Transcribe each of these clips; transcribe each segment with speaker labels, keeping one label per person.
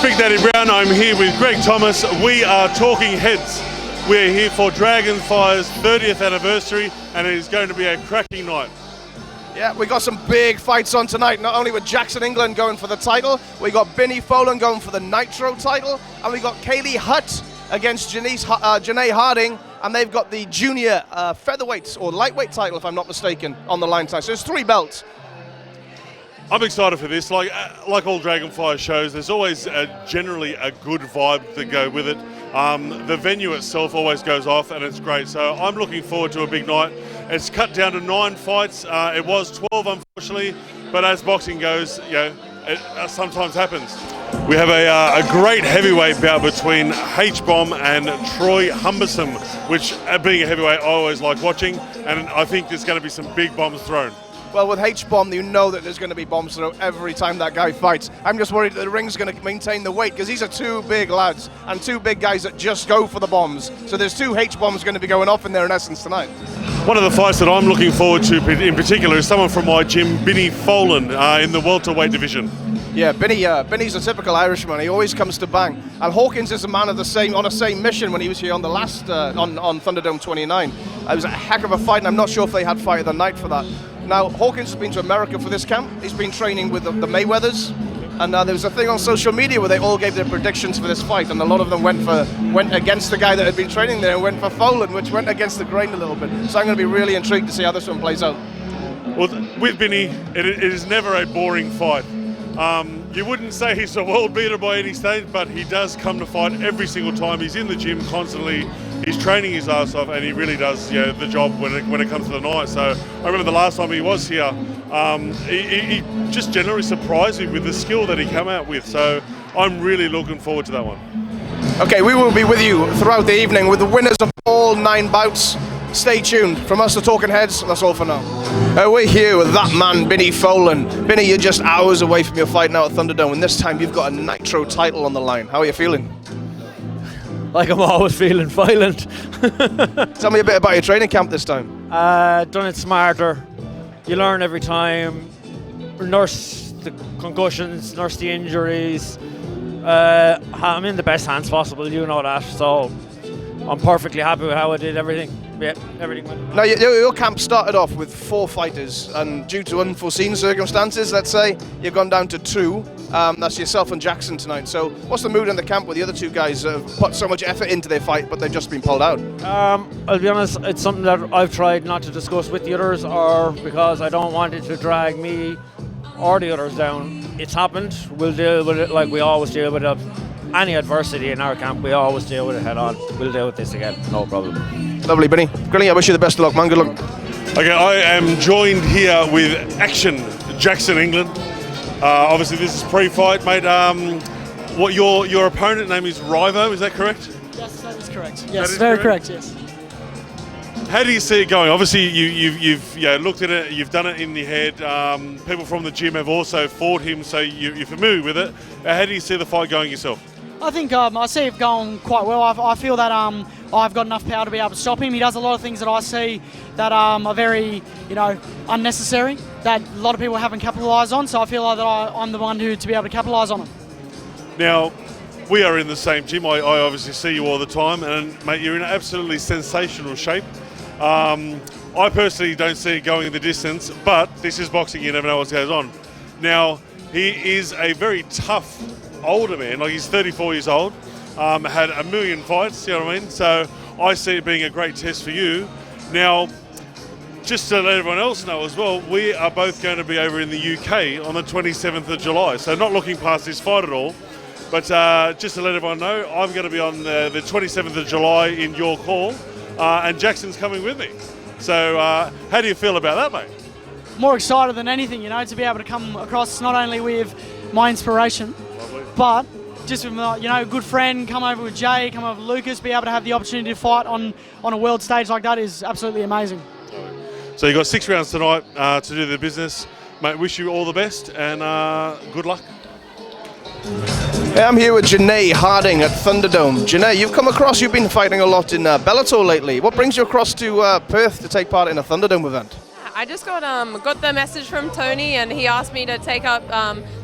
Speaker 1: Big Daddy Browne. I'm here with Greg Thomas. We are talking Hedz. We're here for Dragonfire's 30th anniversary, and it is going to be a cracking night.
Speaker 2: Yeah, we got some big fights on tonight. Not only with Jackson England going for the title, we got Binny Folan going for the Nitro title, and we got Kaylee Hutt against Janae Harding, and they've got the junior featherweight or lightweight title, if I'm not mistaken, on the line tonight. So there's 3 belts.
Speaker 1: I'm excited for this. Like all Dragonfire shows, there's always generally a good vibe to go with it. The venue itself always goes off, and it's great. So I'm looking forward to a big night. It's cut down to 9 fights. It was 12, unfortunately, but as boxing goes, you know, it sometimes happens. We have a great heavyweight bout between H-Bomb and Troy Humbersome, which, being a heavyweight, I always like watching, and I think there's going to be some big bombs thrown.
Speaker 2: Well, with H-Bomb, you know that there's going to be bombs thrown every time that guy fights. I'm just worried that the ring's going to maintain the weight, because these are 2 big lads and 2 big guys that just go for the bombs. So there's 2 H-Bombs going to be going off in there in essence tonight.
Speaker 1: One of the fights that I'm looking forward to in particular is someone from my gym, Binny Folan, in the welterweight division.
Speaker 2: Yeah, Binny's a typical Irishman. He always comes to bang. And Hawkins is a man of the same mission when he was here on the last on Thunderdome 29. It was a heck of a fight, and I'm not sure if they had fight of the night for that. Now, Hawkins has been to America for this camp. He's been training with the Mayweathers, and there was a thing on social media where they all gave their predictions for this fight, and a lot of them went against the guy that had been training there and went for Folan, which went against the grain a little bit. So I'm going to be really intrigued to see how this one plays out.
Speaker 1: Well, with Binny, it is never a boring fight. You wouldn't say he's a world beater by any stage, but he does come to fight every single time. He's in the gym constantly. He's training his ass off, and he really does the job when it comes to the night. So I remember the last time he was here, he just generally surprised me with the skill that he came out with. So I'm really looking forward to that one.
Speaker 2: Okay, we will be with you throughout the evening with the winners of all 9 bouts. Stay tuned. From us, the Talking Heads, that's all for now. We're here with that man, Binny Folan. Binny, you're just hours away from your fight now at Thunderdome, and this time you've got a Nitro title on the line. How are you feeling?
Speaker 3: Like I'm always feeling violent.
Speaker 2: Tell me a bit about your training camp this time.
Speaker 3: Done it smarter. You learn every time. Nurse the concussions, nurse the injuries. I'm in the best hands possible, you know that. So I'm perfectly happy with how I did everything. Yeah, everything went well.
Speaker 2: Now, your camp started off with 4 fighters, and due to unforeseen circumstances, let's say, you've gone down to 2. That's yourself and Jackson tonight. So what's the mood in the camp with the other 2 guys that have put so much effort into their fight, but they've just been pulled out?
Speaker 3: I'll be honest, it's something that I've tried not to discuss with the others, or because I don't want it to drag me or the others down. It's happened. We'll deal with it like we always deal with it. Any adversity in our camp, we always deal with it head on. We'll deal with this again, no problem.
Speaker 2: Lovely, Binny. Grilling, I wish you the best of luck, man. Good luck.
Speaker 1: Okay, I am joined here with Action Jackson England. Obviously, this is pre-fight, mate. What your opponent name is Rivo, is that correct?
Speaker 4: Yes, that is correct. Yes, very correct. Yes.
Speaker 1: How do you see it going? Obviously, you've looked at it, you've done it in your head. People from the gym have also fought him, so you're familiar with it. How do you see the fight going yourself?
Speaker 4: I think I see it going quite well. I feel that I've got enough power to be able to stop him. He does a lot of things that I see that are very, unnecessary, that a lot of people haven't capitalised on. So I feel like that I'm the one to be able to capitalise on it.
Speaker 1: Now, we are in the same gym. I obviously see you all the time, and mate, you're in absolutely sensational shape. I personally don't see it going the distance, but this is boxing. You never know what goes on. Now, he is a very tough older man, like he's 34 years old, had a million fights, you know what I mean? So I see it being a great test for you. Now, just to let everyone else know as well, we are both going to be over in the UK on the 27th of July. So not looking past this fight at all, but just to let everyone know, I'm going to be on the 27th of July in York Hall, and Jackson's coming with me. So how do you feel about that, mate?
Speaker 4: More excited than anything, to be able to come across not only with my inspiration, but just with a good friend, come over with Jay, come over with Lucas, be able to have the opportunity to fight on a world stage like that is absolutely amazing.
Speaker 1: So you've got 6 rounds tonight to do the business. Mate, wish you all the best and good luck.
Speaker 2: Hey, I'm here with Janae Harding at Thunderdome. Janay, you've been fighting a lot in Bellator lately. What brings you across to Perth to take part in a Thunderdome event?
Speaker 5: I just got the message from Tony, and he asked me to take up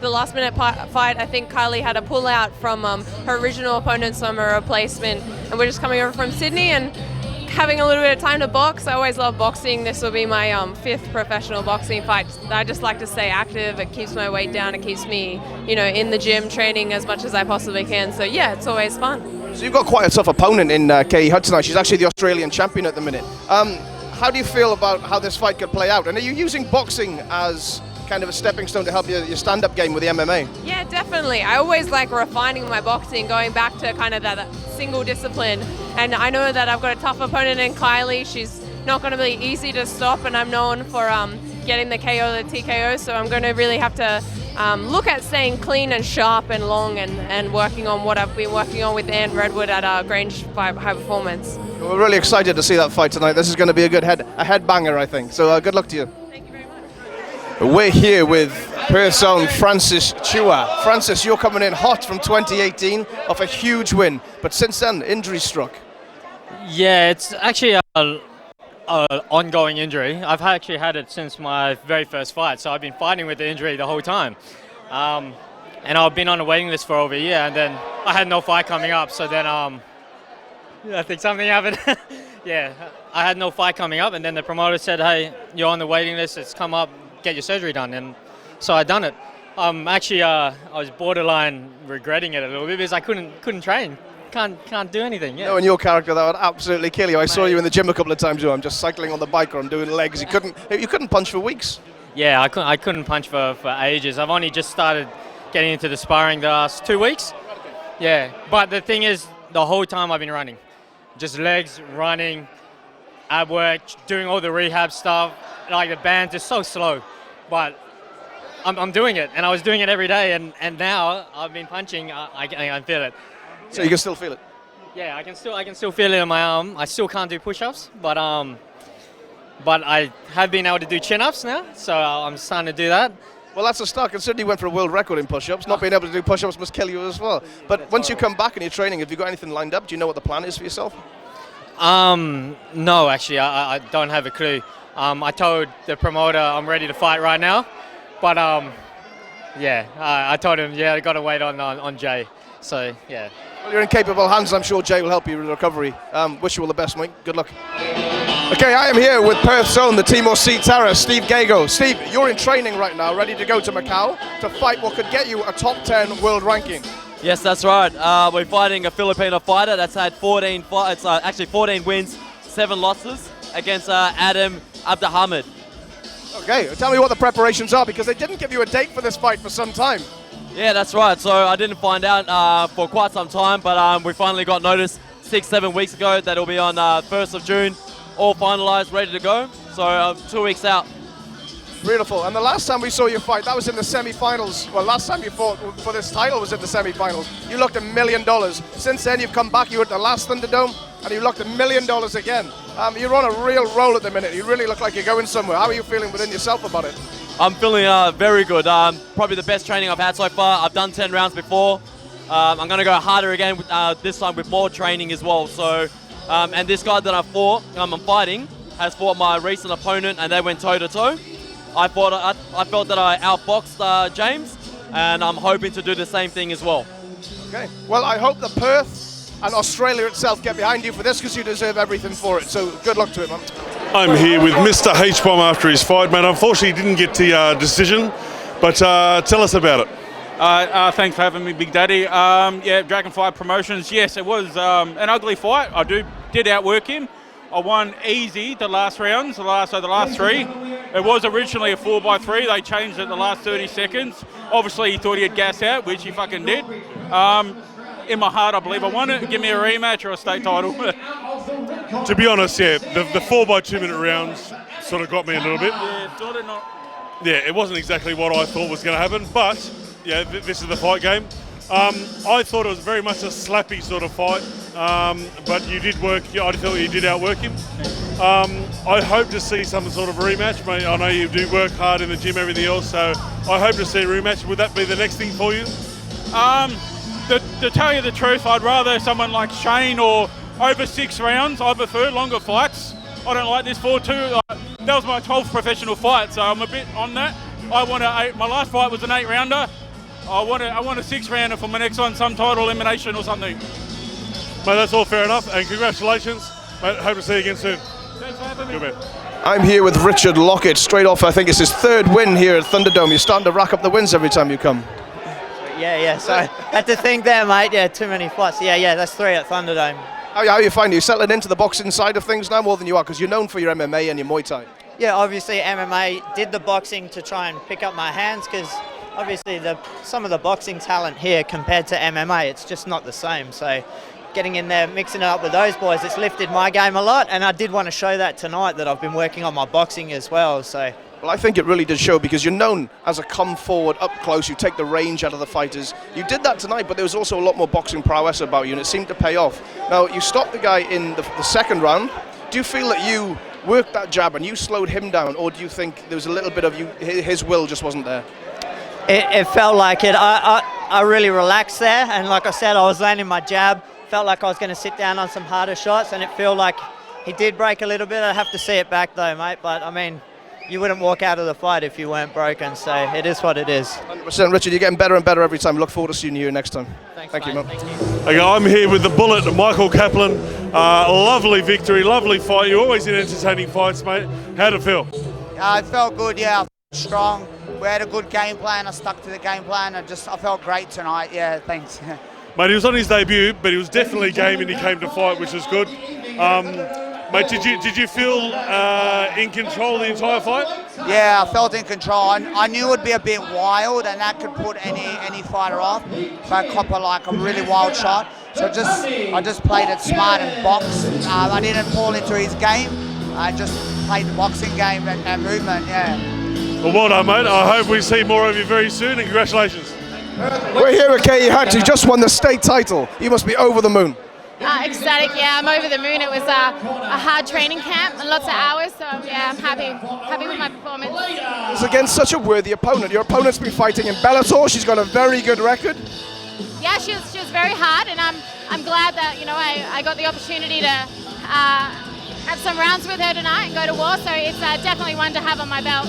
Speaker 5: the last minute fight. I think Kylie had a pull out from her original opponent, so I'm a replacement, and we're just coming over from Sydney and having a little bit of time to box. I always love boxing. This will be my 5th professional boxing fight. I just like to stay active. It keeps my weight down. It keeps me, in the gym training as much as I possibly can. So yeah, it's always fun.
Speaker 2: So you've got quite a tough opponent in Hedz tonight. She's actually the Australian champion at the minute. How do you feel about how this fight could play out? And are you using boxing as kind of a stepping stone to help your stand-up game with the MMA?
Speaker 5: Yeah, definitely. I always like refining my boxing, going back to kind of that single discipline. And I know that I've got a tough opponent in Kylie. She's not going to be easy to stop, and I'm known for getting the KO, the TKO. So I'm going to really have to look at staying clean and sharp and long, and working on what I've been working on with Anne Redwood at Grange High Performance.
Speaker 2: We're really excited to see that fight tonight. This is going to be a head banger, I think. So good luck to you.
Speaker 5: Thank you very much.
Speaker 2: We're here with Perth's own Francis Chua. Francis, you're coming in hot from 2018 off a huge win, but since then, injury struck.
Speaker 3: Yeah, it's actually a ongoing injury. I've actually had it since my very first fight, so I've been fighting with the injury the whole time. And I've been on a waiting list for over a year, and then I had no fight coming up, so then I think something happened. Yeah, I had no fight coming up, and then the promoter said, hey, you're on the waiting list, it's come up, get your surgery done, and so I done it. Actually, I was borderline regretting it a little bit because I couldn't train, can't do anything. Yeah.
Speaker 2: No, in your character, that would absolutely kill you. I saw you in the gym a couple of times. I'm just cycling on the bike or I'm doing legs. You couldn't punch for weeks.
Speaker 3: Yeah, I couldn't punch for ages. I've only just started getting into the sparring the last 2 weeks. Yeah, but the thing is, the whole time I've been running, just legs, running, ab work, doing all the rehab stuff. Like the band's just so slow, but I'm doing it, and I was doing it every day, and now I've been punching. I feel it.
Speaker 2: So you can still feel it?
Speaker 3: Yeah, I can still feel it in my arm. I still can't do push-ups, but I have been able to do chin-ups now, so I'm starting to do that.
Speaker 2: Well, that's a start, considering you went for a world record in push-ups. Not being able to do push-ups must kill you as well. But once you come back and you're training, have you got anything lined up? Do you know what the plan is for yourself?
Speaker 3: No, actually, I don't have a clue. I told the promoter I'm ready to fight right now, but yeah, I told him, I got to wait on Jay. So, yeah.
Speaker 2: Well, you're in capable hands. I'm sure Jay will help you with recovery. Wish you all the best, mate. Good luck. Okay, I am here with Perth's own, the Timor Sea Terror, Steve Gago. Steve, you're in training right now, ready to go to Macau to fight what could get you a top 10 world ranking.
Speaker 6: Yes, that's right. We're fighting a Filipino fighter that's had 14 fights, actually 14 wins, 7 losses against Adam Abdelhamid.
Speaker 2: Okay, tell me what the preparations are, because they didn't give you a date for this fight for some time.
Speaker 6: Yeah, that's right. So I didn't find out for quite some time, but we finally got notice 6-7 weeks ago that it'll be on 1st of June, all finalised, ready to go. So 2 weeks out.
Speaker 2: Beautiful. And the last time we saw you fight, that was in the semi-finals. Well, last time you fought for this title was in the semi-finals. You looked $1 million. Since then, you've come back. You were at the last Thunderdome, and you looked $1 million again. You're on a real roll at the minute. You really look like you're going somewhere. How are you feeling within yourself about it?
Speaker 6: I'm feeling very good. Probably the best training I've had so far. I've done 10 rounds before. I'm going to go harder again, this time with more training as well. So, and this guy that I'm fighting has fought my recent opponent, and they went toe-to-toe. I felt that I outboxed James, and I'm hoping to do the same thing as well.
Speaker 2: Okay. Well, I hope that Perth and Australia itself get behind you for this, because you deserve everything for it. So good luck to it, man. I'm here with Mr. H-Bomb after his fight, mate. Unfortunately, he didn't get the decision, but tell us about it.
Speaker 7: Thanks for having me, Big Daddy. Yeah, Dragonfly Promotions. Yes, it was an ugly fight. I did outwork him. I won easy the last rounds, the last 3. It was originally a 4x3. They changed it the last 30 seconds. Obviously, he thought he had gas out, which he fucking did. In my heart, I believe I won it. Give me a rematch or a state title.
Speaker 1: To be honest, yeah, the 4x2 minute rounds sort of got me a little bit.
Speaker 7: Yeah, sort of not.
Speaker 1: Yeah, it wasn't exactly what I thought was going to happen, but yeah, this is the fight game. I thought it was very much a slappy sort of fight, but you did work. I thought you did outwork him. I hope to see some sort of rematch. I know you do work hard in the gym, everything else, so I hope to see a rematch. Would that be the next thing for you?
Speaker 7: To tell you the truth, I'd rather someone like Shane or over 6 rounds. I prefer longer fights. I don't like this 4-2. that was my 12th professional fight, so I'm a bit on that. My last fight was an 8-rounder. I want a 6-rounder for my next one, some title elimination or something.
Speaker 1: Mate, that's all fair enough, and congratulations. Mate, hope to see you again soon.
Speaker 7: Thanks for having me.
Speaker 1: Good man.
Speaker 2: I'm here with Richard Lockett, straight off, I think it's his 3rd win here at Thunderdome. You're starting to rack up the wins every time you come.
Speaker 8: Yeah, so had to think there, mate. Yeah, too many fights. Yeah, that's 3 at Thunderdome.
Speaker 2: How are you finding? Are you settling into the boxing side of things now more than you are? Because you're known for your MMA and your Muay Thai.
Speaker 8: Yeah, obviously MMA, did the boxing to try and pick up my hands, because obviously some of the boxing talent here compared to MMA, it's just not the same. So getting in there, mixing it up with those boys, it's lifted my game a lot, and I did want to show that tonight, that I've been working on my boxing as well. So.
Speaker 2: Well, I think it really did show, because you're known as a come forward, up close, you take the range out of the fighters. You did that tonight, but there was also a lot more boxing prowess about you, and it seemed to pay off. Now, you stopped the guy in the 2nd round. Do you feel that you worked that jab and you slowed him down, or do you think there was a little bit of his will just wasn't there?
Speaker 8: It felt like it. I really relaxed there, and like I said, I was landing my jab. Felt like I was going to sit down on some harder shots, and it felt like he did break a little bit. I have to see it back though, mate. But I mean, you wouldn't walk out of the fight if you weren't broken, so it is what it is.
Speaker 2: 100%, Richard, you're getting better and better every time. Look forward to seeing you next time.
Speaker 8: Thank you, man.
Speaker 1: Okay, I'm here with the Bullet, Michael Kaplan. Lovely victory, lovely fight. You're always in entertaining fights, mate. How'd it feel?
Speaker 9: It felt good, yeah. I felt strong. We had a good game plan. I stuck to the game plan. I felt great tonight. Yeah, thanks.
Speaker 1: Mate, he was on his debut, but he was definitely game and he came to fight, which was good. Mate, did you feel in control the entire fight?
Speaker 9: Yeah, I felt in control. I knew it would be a bit wild, and that could put any fighter off. So Copper like a really wild shot. So I just played it smart and boxed. I didn't fall into his game. I just played the boxing game and movement. Yeah.
Speaker 1: Well, well done, mate. I hope we see more of you very soon, and congratulations.
Speaker 2: We're here with Katie Hedz, who just won the state title. You must be over the moon.
Speaker 10: Ecstatic, yeah, I'm over the moon. It was a hard training camp and lots of hours, so yeah, I'm happy with my performance.
Speaker 2: It's against such a worthy opponent. Your opponent's been fighting in Bellator. She's got a very good record.
Speaker 10: Yeah, she was very hard, and I'm glad that I got the opportunity to have some rounds with her tonight and go to war. So it's definitely one to have on my belt.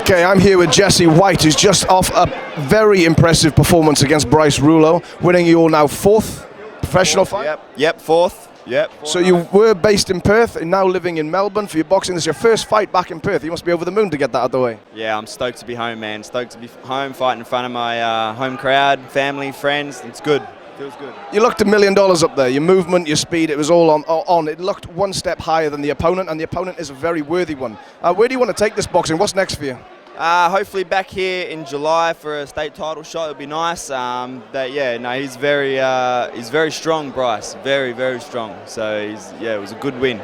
Speaker 2: Okay, I'm here with Jesse White, who's just off a very impressive performance against Bryce Rouleau, winning your now 4th professional fight.
Speaker 11: Yep, 4th. Yep.
Speaker 2: So you were based in Perth and now living in Melbourne for your boxing. This is your first fight back in Perth. You must be over the moon to get that out of the way.
Speaker 11: Yeah, I'm stoked to be home, man. Stoked to be home, fighting in front of my home crowd, family, friends. It's good. Feels good.
Speaker 2: You looked $1 million up there. Your movement, your speed, it was all on. It looked one step higher than the opponent, and the opponent is a very worthy one. Where do you want to take this boxing? What's next for you?
Speaker 11: Hopefully back here in July for a state title shot. It'll be nice. But yeah, no, he's very strong, Bryce. Very, very strong. So it was a good win.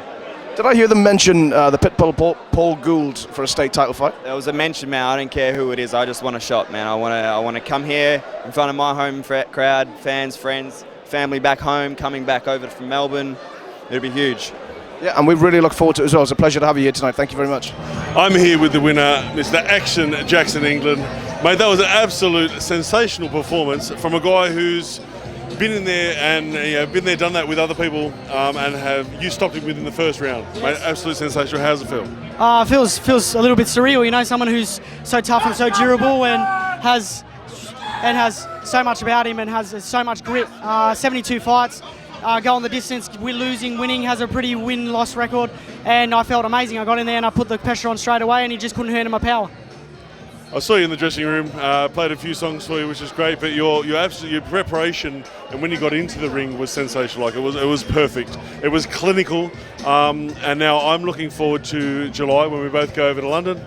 Speaker 2: Did I hear them mention the Pitbull Paul Gould for a state title fight?
Speaker 11: There was a mention, man. I don't care who it is. I just want a shot, man. I want to come here in front of my home crowd, fans, friends, family back home, coming back over from Melbourne. It'll be huge.
Speaker 2: Yeah, and we really look forward to it as well. It's a pleasure to have you here tonight. Thank you very much.
Speaker 1: I'm here with the winner, Mr. Action Jackson England. Mate, that was an absolute sensational performance from a guy who's been in there and been there, done that with other people, and you stopped him within the 1st round. Mate, absolutely sensational. How's it feel?
Speaker 4: Feels a little bit surreal. Someone who's so tough and so durable and has so much about him and has so much grit. 72 fights. Go on the distance, we're losing, winning, has a pretty win-loss record, and I felt amazing. I got in there and I put the pressure on straight away, and he just couldn't hurt in my power.
Speaker 1: I saw you in the dressing room, played a few songs for you, which is great, but your preparation and when you got into the ring was sensational. Like it was perfect. It was clinical, and now I'm looking forward to July when we both go over to London.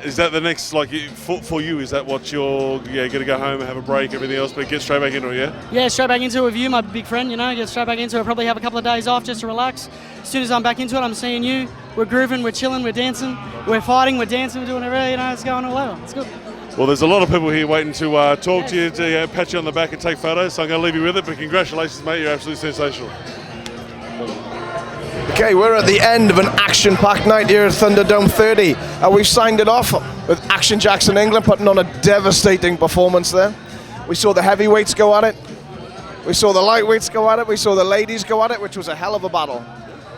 Speaker 1: Is that the next, for you, is that what you're going to go home and have a break, everything else, but get straight back into it, yeah?
Speaker 4: Yeah, straight back into it with you, my big friend, get straight back into it. Probably have a couple of days off just to relax. As soon as I'm back into it, I'm seeing you. We're grooving, we're chilling, we're dancing, we're fighting, we're dancing, we're doing everything, it's going all over. It's good.
Speaker 1: Well, there's a lot of people here waiting to talk to you, to pat you on the back and take photos, so I'm going to leave you with it, but congratulations, mate, you're absolutely sensational.
Speaker 2: Okay, we're at the end of an action-packed night here at Thunderdome 30. We've signed it off with Action Jackson England putting on a devastating performance there. We saw the heavyweights go at it. We saw the lightweights go at it. We saw the ladies go at it, which was a hell of a battle.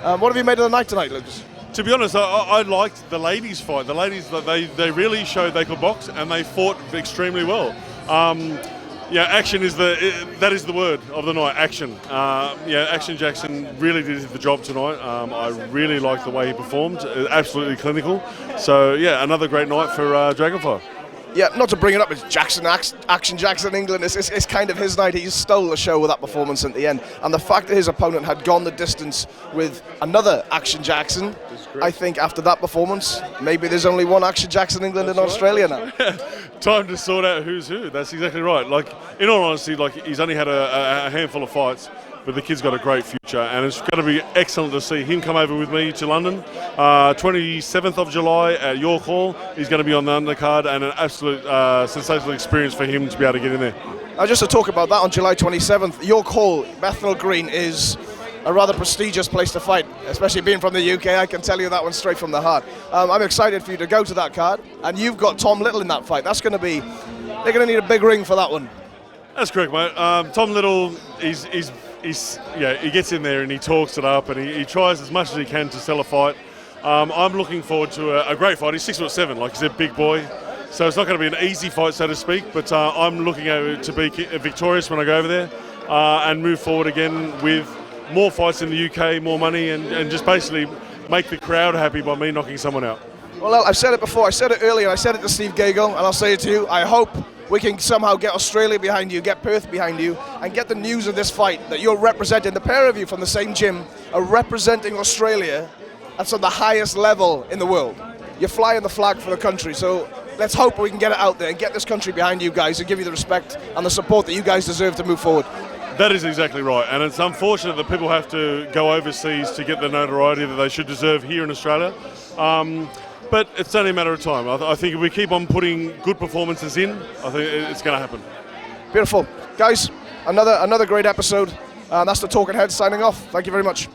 Speaker 2: What have you made of the night tonight, Lucas?
Speaker 1: To be honest, I liked the ladies' fight. The ladies, they really showed they could box, and they fought extremely well. Action is that is the word of the night. Action. Action Jackson really did the job tonight. I really liked the way he performed. Absolutely clinical. So another great night for Dragonfly.
Speaker 2: Yeah, not to bring it up, it's Action Jackson England. It's kind of his night. He stole the show with that performance at the end. And the fact that his opponent had gone the distance with another Action Jackson, I think after that performance, maybe there's only one Action Jackson England in Australia now.
Speaker 1: Time to sort out who's who. That's exactly right. Like, in all honesty, he's only had a handful of fights, but the kid's got a great future, and it's going to be excellent to see him come over with me to London. 27th of July at York Hall. He's going to be on the undercard, and an absolute sensational experience for him to be able to get in there.
Speaker 2: Just to talk about that, on July 27th, York Hall, Bethnal Green is a rather prestigious place to fight, especially being from the UK. I can tell you that one straight from the heart. I'm excited for you to go to that card, and you've got Tom Little in that fight. They're going to need a big ring for that one.
Speaker 1: That's correct, mate. Tom Little, he gets in there and he talks it up, and he tries as much as he can to sell a fight. I'm looking forward to a great fight. He's 6'7", like he's a big boy, so it's not going to be an easy fight, so to speak. But I'm looking at it to be victorious when I go over there and move forward again with more fights in the UK, more money, and just basically make the crowd happy by me knocking someone out.
Speaker 2: Well, I've said it before. I said it earlier. I said it to Steve Gagel, and I'll say it to you. I hope we can somehow get Australia behind you, get Perth behind you, and get the news of this fight that you're representing. The pair of you from the same gym are representing Australia at the highest level in the world. You're flying the flag for the country, so let's hope we can get it out there and get this country behind you guys and give you the respect and the support that you guys deserve to move forward.
Speaker 1: That is exactly right, and it's unfortunate that people have to go overseas to get the notoriety that they should deserve here in Australia. But it's only a matter of time. I think if we keep on putting good performances in, I think it's going to happen.
Speaker 2: Beautiful. Guys, another great episode. That's the Talking Heads signing off. Thank you very much.